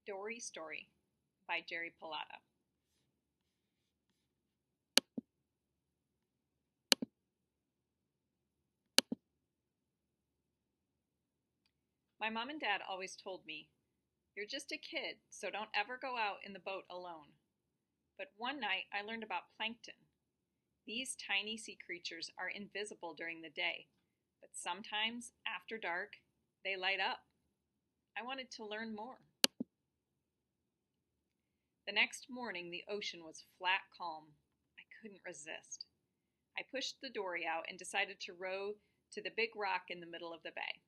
Dory Story by Pallotta. My mom and dad always told me, "You're just a kid, so don't ever go out in the boat alone." But one night I learned about plankton. These tiny sea creatures are invisible during the day, but sometimes, after dark, they light up. I wanted to learn more. The next morning the ocean was flat calm. I couldn't resist. I pushed the dory out and decided to row to the big rock in the middle of the bay.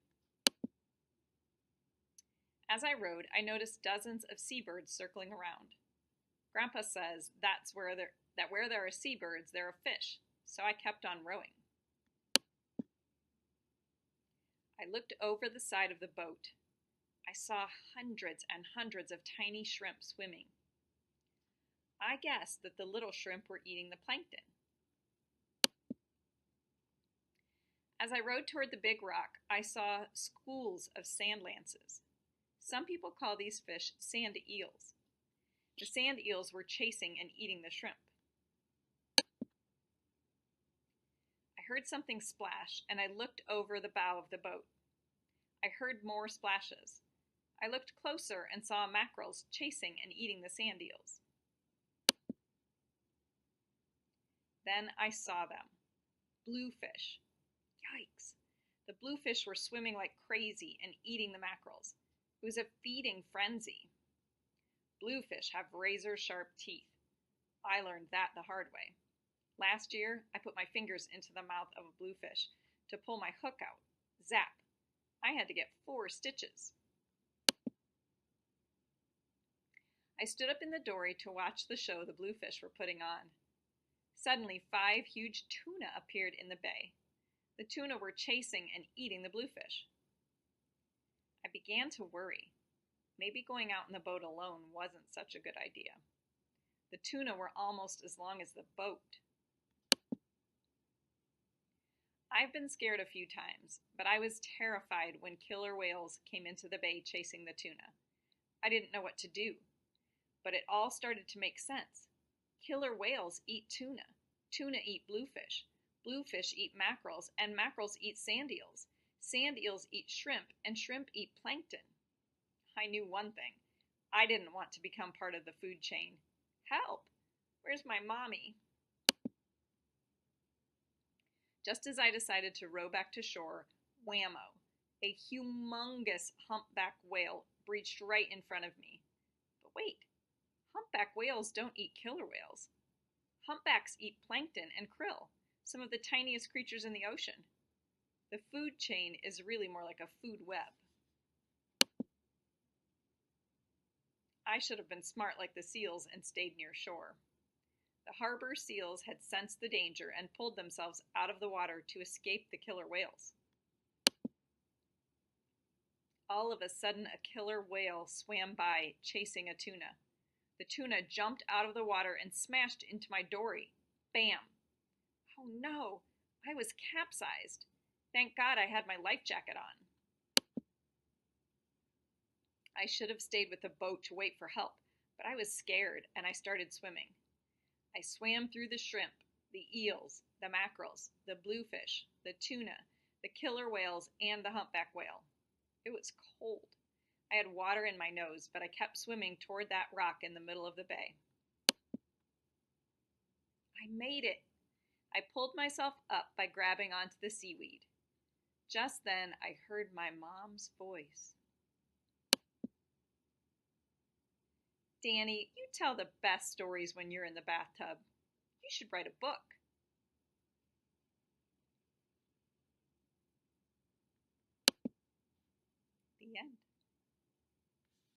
As I rowed, I noticed dozens of seabirds circling around. Grandpa says where there are seabirds, there are fish, so I kept on rowing. I looked over the side of the boat. I saw hundreds and hundreds of tiny shrimp swimming. I guessed that the little shrimp were eating the plankton. As I rowed toward the big rock, I saw schools of sand lances. Some people call these fish sand eels. The sand eels were chasing and eating the shrimp. I heard something splash, and I looked over the bow of the boat. I heard more splashes. I looked closer and saw mackerels chasing and eating the sand eels. Then I saw them. Bluefish. Yikes! The bluefish were swimming like crazy and eating the mackerels. It was a feeding frenzy. Bluefish have razor-sharp teeth. I learned that the hard way. Last year, I put my fingers into the mouth of a bluefish to pull my hook out. Zap! I had to get 4 stitches. I stood up in the dory to watch the show the bluefish were putting on. Suddenly, 5 huge tuna appeared in the bay. The tuna were chasing and eating the bluefish. I began to worry. Maybe going out in the boat alone wasn't such a good idea. The tuna were almost as long as the boat. I've been scared a few times, but I was terrified when killer whales came into the bay chasing the tuna. I didn't know what to do, but it all started to make sense. Killer whales eat tuna. Tuna eat bluefish. Bluefish eat mackerels, and mackerels eat sand eels. Sand eels eat shrimp, and shrimp eat plankton. I knew one thing. I didn't want to become part of the food chain. Help! Where's my mommy? Just as I decided to row back to shore, whammo! A humongous humpback whale breached right in front of me. But wait, humpback whales don't eat killer whales. Humpbacks eat plankton and krill, some of the tiniest creatures in the ocean. The food chain is really more like a food web. I should have been smart like the seals and stayed near shore. The harbor seals had sensed the danger and pulled themselves out of the water to escape the killer whales. All of a sudden, a killer whale swam by, chasing a tuna. The tuna jumped out of the water and smashed into my dory. Bam! Oh no! I was capsized. Thank God I had my life jacket on. I should have stayed with the boat to wait for help, but I was scared and I started swimming. I swam through the shrimp, the eels, the mackerels, the bluefish, the tuna, the killer whales, and the humpback whale. It was cold. I had water in my nose, but I kept swimming toward that rock in the middle of the bay. I made it. I pulled myself up by grabbing onto the seaweed. Just then, I heard my mom's voice. "Danny, you tell the best stories when you're in the bathtub. You should write a book." The end.